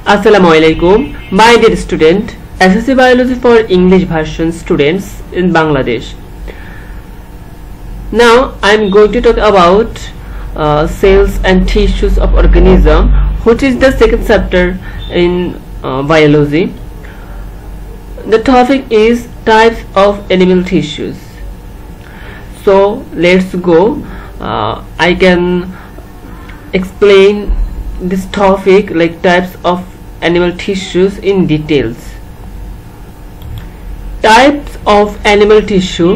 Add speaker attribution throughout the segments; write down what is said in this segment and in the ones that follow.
Speaker 1: Assalamualaikum, my dear student, SSC Biology for English version students in Bangladesh. Now I am going to talk about cells and tissues of organism, which is the second chapter in biology. The topic is types of animal tissues. So let's go. I can explain this topic like types of animal tissues in details. Types of animal tissue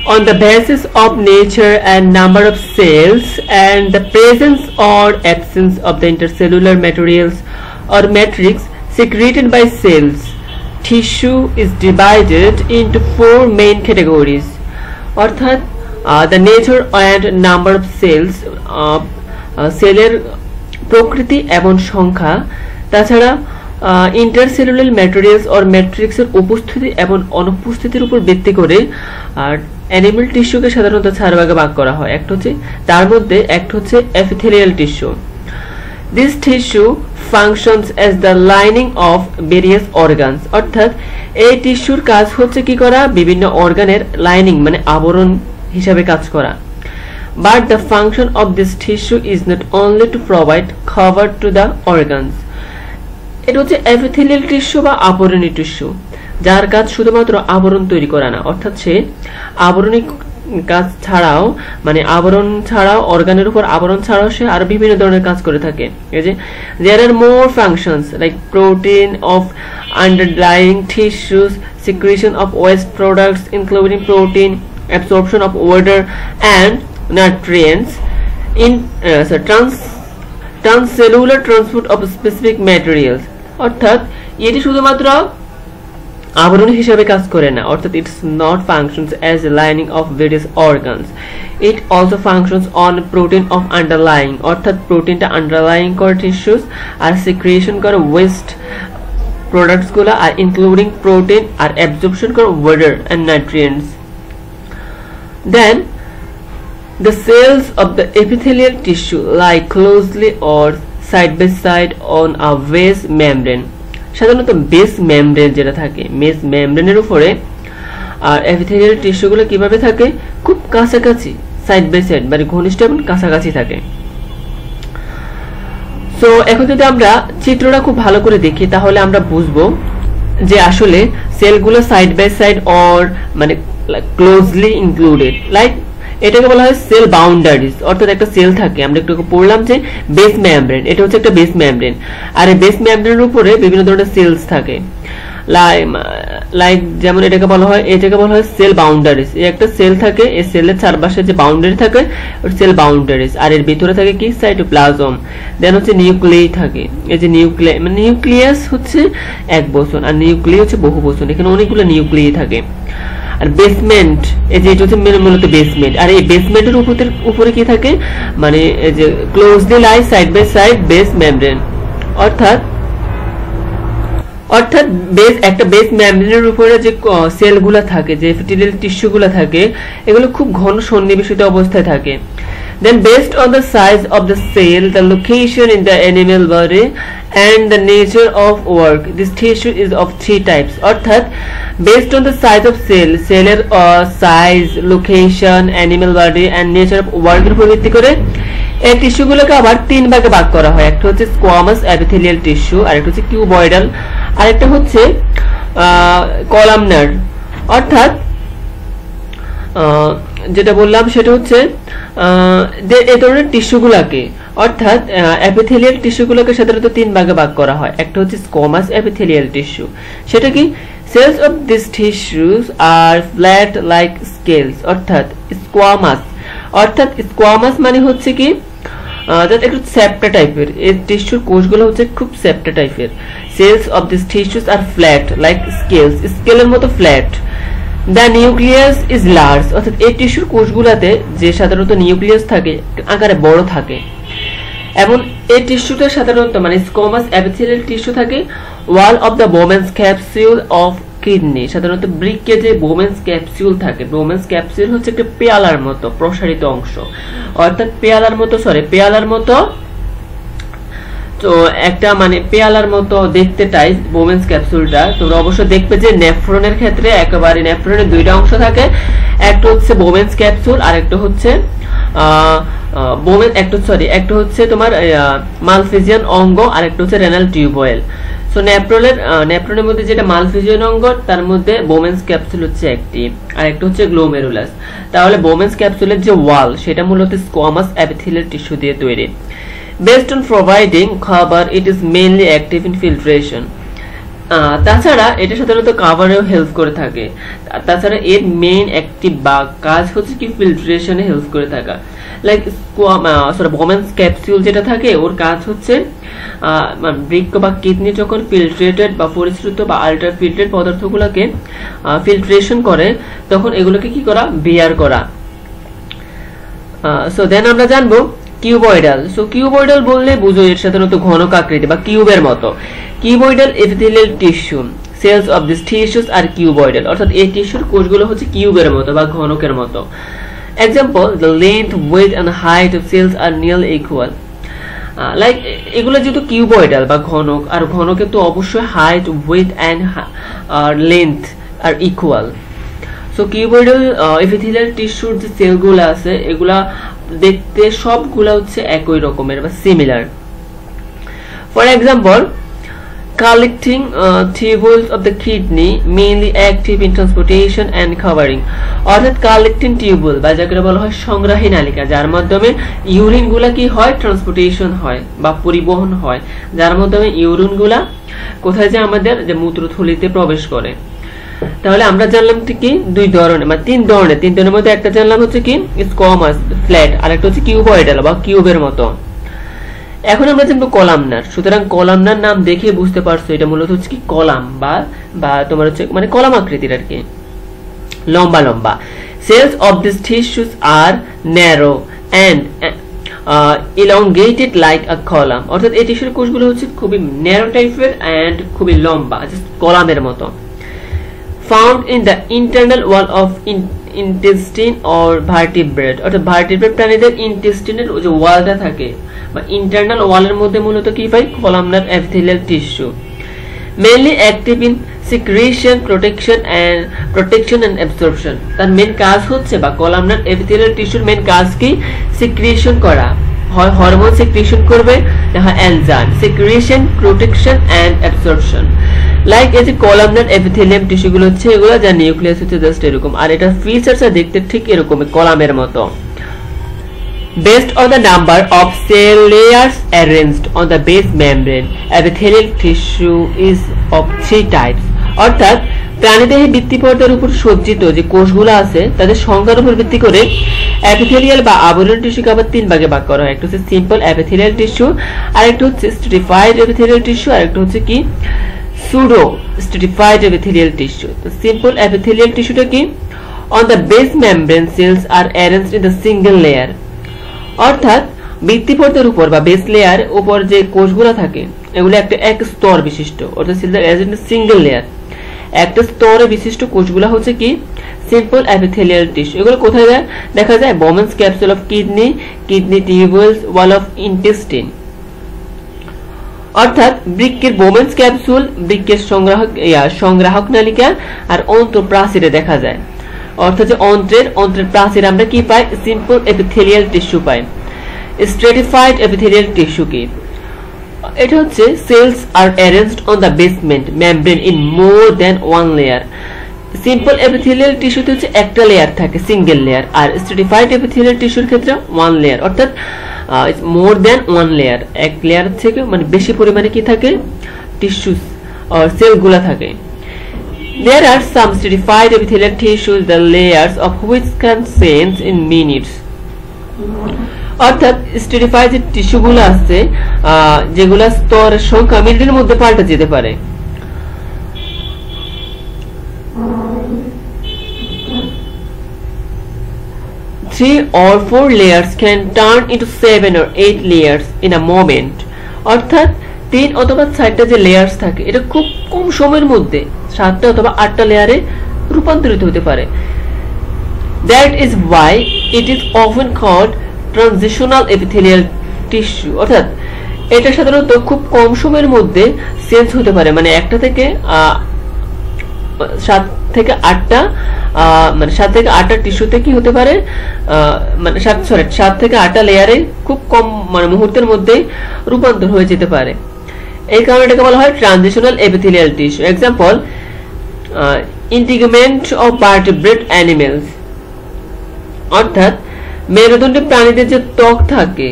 Speaker 1: on the basis of nature and number of cells and the presence or absence of the intercellular materials or matrix secreted by cells. Tissue is divided into four main categories. Orthat the nature and number of cells, সেলের প্রকৃতি এবং সংখ্যা, তাছাড়া intercellular materials or ম্যাট্রিক্সের উপস্থিতি এবং অনুপস্থিতির উপর ভিত্তি করে আর অ্যানিমাল টিস্যুকে সাধারণত চার ভাগে ভাগ করা হয়। একটা হচ্ছে তার মধ্যে একটা হচ্ছে epithelial tissue. This tissue functions as the lining of various organs, অর্থাৎ এই টিস্যুর কাজ হচ্ছে কি করা, বিভিন্ন অর্গানের লাইনিং মানে আবরণ হিসাবে কাজ করা। But the function of this tissue is not only to provide cover to the organs. এটা হচ্ছে এপিথেলিয়াল টিস্যু বা আবরণী টিস্যু, যার কাজ শুধুমাত্র আবরণ তৈরি করা না, অর্থাৎ সে আবরণী কাজ ছাড়াও মানে আবরণ ছাড়াও অর্গানের উপর আবরণ ছাড়াও সে আরো বিভিন্ন ধরনের কাজ করে থাকে। এই যে there are more functions like protein of underlying tissues, secretion of waste products including protein, absorption of water and nutrients, in transcellular transport of specific materials. অর্থাৎ এটি শুধুমাত্র আবরণ হিসাবে কাজ করে না, অর্থাৎ it's not functions as a lining of various organs. It also functions on protein of underlying, অর্থাৎ প্রোটিনটা আন্ডারলাইং করে টিস্যুস আর সিক্রিয়েশন করে ওয়েস্ট প্রোডাক্টস গুলো আর ইনক্লুডিং প্রোটিন আর অ্যাবজর্পশন করে water and nutrients. Then the cells of the epithelial tissue lie closely or side by side on a base membrane. সাধারণত বেস মেমব্রেন যেটা থাকে, বেস মেমব্রেনের উপরে আর এপিথেলিয়াল টিস্যুগুলো কিভাবে থাকে, খুব কাছাকাছি, সাইড বাই সাইড মানে ঘনিষ্ঠ এবং কাছাকাছি থাকে। সো এখন যদি আমরা চিত্রটা খুব ভালো করে দেখি তাহলে আমরা বুঝবো যে আসলে সেলগুলো সাইড বাই সাইড অর মানে ক্লোজলি ইনক্লুডেড, লাইক এটাকে বলা হয় সেল বাউন্ডারিজ। অর্থাৎ একটা সেল থাকে, আমরা একটু পড়লাম যে বেস মেমব্রেন, এটা হচ্ছে একটা বেস মেমব্রেন, আর এই বেস মেমব্রেনের উপরে বিভিন্ন ধরনের সেলস থাকে, লাইক যেমন এটাকে বলা হয় সেল বাউন্ডারিজ। এই একটা সেল থাকে, এই সেলের চারপাশে যে বাউন্ডারি থাকে ওটা সেল বাউন্ডারিজ, আর এর ভিতরে থাকে কি সাইটোপ্লাজম, দেন হচ্ছে নিউক্লিয়াই থাকে। এই যে নিউক্লিয়াস হচ্ছে এক বচন আর নিউক্লিয়াস হচ্ছে বহু বচন, এখানে অনেকগুলো নিউক্লিয়াই থাকে। আর বেসমেন্ট, এই যে এটা হচ্ছে মূলত বেসমেন্ট, আর এই বেসমেন্টের উপরে কি থাকে মানে এই যে closely lie side by side base membrane. অর্থাৎ একটা বেস মেমব্রেনের উপরে যে সেলগুলো থাকে, যে এপিথেলিয়াল টিস্যুগুলো থাকে, এগুলো খুব ঘন সন্নিবেশিত অবস্থায় থাকে। Then based on the size of the cell, the location in the animal body and the nature of work, this tissue is of three types. অর্থাৎ based on the size of cell, সেলের size, location, animal body and nature of work এর উপর ভিত্তি করে এই টিস্যুগুলোকে আবার তিন ভাগে ভাগ করা হয়। একটা হচ্ছে স্কোয়ামাস এপিথেলিয়াল টিস্যু, আর একটা হচ্ছে কিউবয়েডাল, আর একটা হচ্ছে কলামনার। অর্থাৎ যেটা বললাম সেটা হচ্ছে যে এই ধরনের টিস্যুগুলোকে, অর্থাৎ এপিথেলিয়াল টিস্যুগুলোকে সাধারণত তিন ভাগে ভাগ করা হয়। একটা হচ্ছে স্কোয়ামাস এপিথেলিয়াল টিস্যু, সেটা কি cells of these tissues are flat like scales, অর্থাৎ স্কোয়ামাস মানে হচ্ছে কি একটু চ্যাপ্টা টাইপের, এই টিস্যুর কোষগুলো হচ্ছে খুব চ্যাপ্টা টাইপের। cells of these tissues are flat like scales, স্কেলের মতো flat. The nucleus is large, অর্থাৎ এই টিস্যুর কোষগুলোতে যে সাধারণত নিউক্লিয়াস থাকে আকারে বড় থাকে, এবং এই টিস্যুটা সাধারণত মানে স্কোয়ামাস এপিথেলিয়াল টিস্যু থাকে wall of the Bowman's capsule of kidney. সাধারণত বৃক্কে যে বোমেন্স ক্যাপসুল থাকে, বোমেন্স ক্যাপসুল হচ্ছে একটা পেয়ালার মতো প্রসারিত অংশ, অর্থাৎ পেয়ালার মতো তো একটা মানে পেয়ালার মতো দেখতে টাইপ বোমেন্স ক্যাপসুলটা। তোমরা অবশ্য দেখবে যে নেফ্রনের ক্ষেত্রে একেবারে নেফ্রনের দুইটা অংশ থাকে, একটা হচ্ছে বোমেন্স ক্যাপসুল আর একটা হচ্ছে একটা হচ্ছে তোমার মালফিজিয়ান অঙ্গ আর একটা হচ্ছে রেনাল টিউবওয়েল। সো নেফ্রনের মধ্যে যেটা মালফিজিয়ান অঙ্গ তার মধ্যে বোমেন্স ক্যাপসুল হচ্ছে একটি, আর একটা হচ্ছে গ্লোমেরুলাস। তাহলে বোমেন্স ক্যাপসুলের যে ওয়াল সেটা মূলত স্কোয়ামাস এপিথেলিয়াল টিস্যু দিয়ে তৈরি। Based on providing cover, it is mainly active in filtration. তাছাড়া এটা সাধারণত কাভারেও হেল্প করে থাকে। তাছাড়া এর মেইন অ্যাক্টিভ বা কাজ হচ্ছে কি ফিল্ট্রেশনে হেল্প করে থাকা। লাইক বোমেন্স ক্যাপসুল যেটা থাকে ওর কাজ হচ্ছে বৃক্ক বা কিডনি যখন ফিল্ট্রেটেড বা পরিশ্রুত বা আল্ট্রা ফিল্ট্রেট পদার্থগুলোকে ফিল্ট্রেশন করে তখন এগুলোকে কি করা, বিয়ার করা। সো দেন আমরা জানবো কিউবয়েডাল। সো কিউবয়েডাল বললে বুঝো এর সাধারণত ঘনক আকৃতি বা কিউবের মতো। Cuboidal epithelial tissue, cells of this tissues are cuboidal, অর্থাৎ এই টিস্যুর কোষগুলো হচ্ছে কিউবের মতো বা ঘনকের মতো। Example, the length, width and height of cells are nearly equal. Like এগুলো যেহেতু কিউবয়েডাল বা ঘনক, আর ঘনকের তো অবশ্যই height, width and length are equal. So cuboidal epithelial টিস্যুর যে সেলগুলো আছে এগুলা দেখতে সবগুলা হচ্ছে একই রকমের বা similar. For example, collecting tubules of the kidney mainly active in transportation and covering, অর্থাৎ কালেক্টিং টিউবুল বা যাকে বলা হয় সংগ্রাহী নালিকা, যার মাধ্যমে ইউরিন গুলা কি হয়, ট্রান্সপোর্টেশন হয় বা পরিবহন হয়, যার মাধ্যমে ইউরিন গুলা কোথায় যায়, আমাদের যে মূত্রথলিতে প্রবেশ করে। তাহলে আমরা জানলাম কি দুই ধরনের মানে তিন ধরনের মধ্যে একটা জানলাম হচ্ছে কি স্কোয়ামাস ফ্ল্যাট, আর একটা হচ্ছে কিউবয়েডাল বা কিউবের মতো। এখন আমরা জানবো কলামনার। সুতরাং কলামনার নাম দেখে বুঝতে পারছো এটা মূলত হচ্ছে কি কলাম বা তোমার হচ্ছে মানে কলাম আকৃতির আর কি, লম্বা লম্বা। Cells of this tissues are narrow and elongated like a column, অর্থাৎ এই টিস্যুর কোষগুলো হচ্ছে খুবই ন্যারো টাইপের এন্ড খুবই লম্বা, জাস্ট কলামের মতো। Found in the internal wall of intestine or vertebrate, অর্থাৎ ভার্টিব্রেট প্রাণীদের ইন্টেস্টিনের যে ওয়ালটা থাকে বা ইন্টারনাল ওয়ালের মধ্যে মূলত কি পাই, columnar epithelial tissue. Mainly active in secretion, protection and absorption. তার মেইন কাজ হচ্ছে বা কলামনার এপিথেলিয়াল টিস্যুর মেইন কাজ কি, সিক্রিশন করা, হয় হরমোন সিক্রিশন করবে না হয় enzyme secretion, protection and absorption. Like এই যে কলামনার এপিথেলিয়াম টিস্যুগুলো হচ্ছে এগুলো যা নিউক্লিয়াস হচ্ছে জাস্ট এরকম, আর এটা ফিচারটা দেখতে ঠিক এরকমই কলামের মতো। Based on the number of cell layers arranged on the base membrane, epithelial tissue is of 3 types, অর্থাৎ প্রাণীদেহে ভিত্তিপর্দার উপর সজ্জিত যে কোষগুলো আছে তাদের সংখ্যার উপর ভিত্তি করে এপিথেলিয়াল বা আবরণ টিস্যুকে আবার তিন ভাগে ভাগ করা হয়। একটা হচ্ছে সিম্পল এপিথেলিয়াল টিস্যু, আর একটা হচ্ছে স্ট্রেটিফাইড এপিথেলিয়াল টিস্যু, আর একটা হচ্ছে কি pseudo stratified epithelial tissue. The simple epithelial tissue টা কি, on the base membrane cells are arranged in the single layer, অর্থাৎ ভিত্তিপর্দার উপর বা বেস লেয়ার উপর যে কোষগুলো থাকে এগুলো একটা এক স্তর বিশিষ্ট, অর্থাৎ সিঙ্গেল লেয়ার, একটা স্তরে বিশিষ্ট কোষগুলো হচ্ছে কি সিম্পল এপিথেলিয়াল টিস্যু। এগুলো কোথায় দেখা যায়, Bowman's capsule of kidney tubules, wall of intestine, অর্থাৎ বৃক্কের বোমেন্স ক্যাপসুল, বৃক্কের সংগ্রাহক নালিকা আর অন্ত্রপ্রাচীরে দেখা যায়। অর্থাৎ যে অন্ত্রের প্রাচীরে আমরা কি পাই, সিম্পল এপিথেলিয়াল টিস্যু পাই। স্ট্রেটিফাইড এপিথেলিয়াল টিস্যু কি, এটা হচ্ছে cells are arranged on the basement membrane in more than one layer. Simple epithelial টিস্যুতে হচ্ছে একটা লেয়ার থাকে, সিঙ্গেল লেয়ার, আর স্ট্রেটিফাইড এপিথেলিয়াল টিস্যুর ক্ষেত্রে ওয়ান লেয়ার, অর্থাৎ মোর দ্যান ওয়ান লেয়ার, এক লেয়ার থেকে মানে বেশি পরিমাণে কি থাকে, টিস্যুস আর সেলগুলো থাকে। There are some stratified epithelial tissues, the layers of which can change in minutes, অর্থাৎ স্ট্রেটিফাইড যে টিস্যুগুলো আছে যেগুলো স্তরের সংখ্যা মিনিটের মধ্যে পাল্টে যেতে পারে। Three or four layers can turn into 7 or 8 layers in a moment, অর্থাৎ 3 অথবা 4টা যে লেয়ার্স থাকে এটা খুব কম সময়ের মধ্যে 7টা অথবা 8টা লেয়ারে রূপান্তরিত হতে পারে। That is why it is often called transitional epithelial tissue, অর্থাৎ এটা সাধারণত খুব কম সময়ের মধ্যে চেঞ্জ হতে পারে, মানে একটা থেকে 7 থেকে 8টা মানে 7 থেকে 8টা টিস্যুতে কি হতে পারে, মানে 7 থেকে 8টা লেয়ারে খুব কম মানে মুহূর্তের মধ্যে রূপান্তর হয়ে যেতে পারে। এই কারণে এটাকে বলা হয় transitional epithelial tissue. Example, integument of vertebrate animals, অর্থাৎ মেরুদণ্ডী প্রাণীদের যে ত্বক থাকে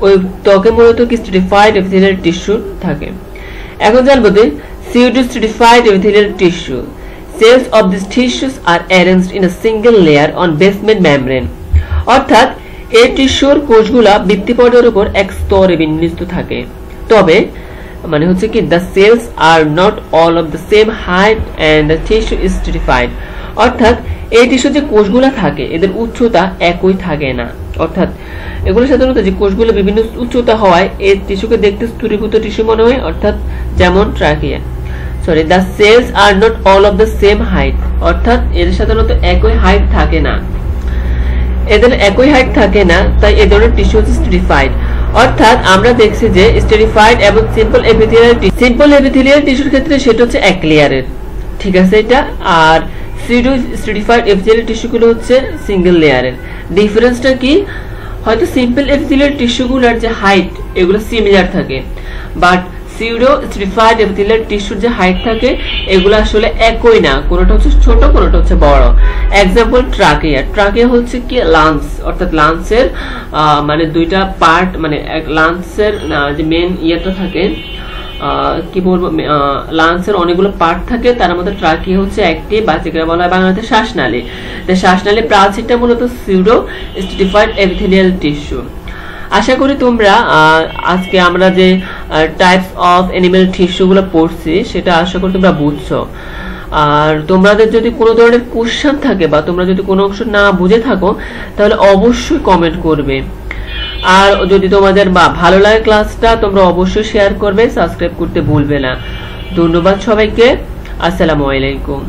Speaker 1: ওই ত্বকে মূলত কি স্ট্রেটিফাইড এপিথেলিয়াল টিস্যু থাকে। এখন জানবো যে pseudo stratified epithelial tissue. Cells of these tissues are arranged in a single layer on basement membrane. অর্থাৎ এই টিস্যুর কোষগুলা ভিত্তিপর্যায়ের উপর এক স্তরে বিন্যস্ত থাকে। তবে মানে হচ্ছে কি the cells are not all of the same height and the tissue is stratified. অর্থাৎ এই টিস্যু যে কোষগুলা থাকে এদের উচ্চতা একই থাকে না। অর্থাৎ এগুলো সাধারণত যে কোষগুলো বিভিন্ন উচ্চতা হওয়ায় এই টিস্যুকে দেখতে স্থূলীভূত টিস্যু মনে হয়, অর্থাৎ যেমন trachea. Sorry, the cells are not all of the same height. অর্থাৎ এদের সাধারণত একই হাইট থাকে না, তাই এই ধরনের টিস্যু হচ্ছে স্ট্রেটিফাইড। অর্থাৎ আমরা দেখছি যে স্ট্রেটিফাইড এবং সিম্পল এপিথেলিয়াল টিস্যুর ক্ষেত্রে সেটা হচ্ছে এক লেয়ারের, ঠিক আছে এটা, আর pseudo stratified epithelial টিস্যুগুলো হচ্ছে সিঙ্গেল লেয়ারের। ডিফারেন্সটা কি, হয়তো সিম্পল এপিথেলিয়াল টিস্যুগুলোর যে হাইট এগুলো সিমিলার থাকে, বাট pseudo stratified epithelial টিস্যুর যে হাইট থাকে এগুলো আসলে একই না, কোনটা হচ্ছে ছোট কোনটা হচ্ছে বড়। এক্সাম্পল, ট্রাকিয়া হচ্ছে কি লাংস, অর্থাৎ লাংসের মানে দুইটা পার্ট, মানে লাংসের যে মেন ইয়েটা থাকে কি বলবো, লাংসের অনেকগুলো পার্ট থাকে, তার মধ্যে ট্রাকিয়া হচ্ছে একটি, বাকিটা বলা হয় বাংলাতে শ্বাসনালী। শ্বাসনালী প্রাচীরটা মূলত pseudo stratified epithelial টিস্যু। আশা করি তোমরা আজকে আমরা যে টাইপস অফ অ্যানিমাল টিস্যুগুলো পড়ছি সেটা আশা করি তোমরা বুঝছো। আর তোমাদের যদি কোনো ধরনের কোশ্চেন থাকে বা তোমরা যদি কোনো অংশ না বুঝে থাকো তাহলে অবশ্যই কমেন্ট করবে। আর যদি তোমাদের ভালো লাগে ক্লাসটা তোমরা অবশ্যই শেয়ার করবে, সাবস্ক্রাইব করতে ভুলবে না। ধন্যবাদ সবাইকে, আসসালামু আলাইকুম।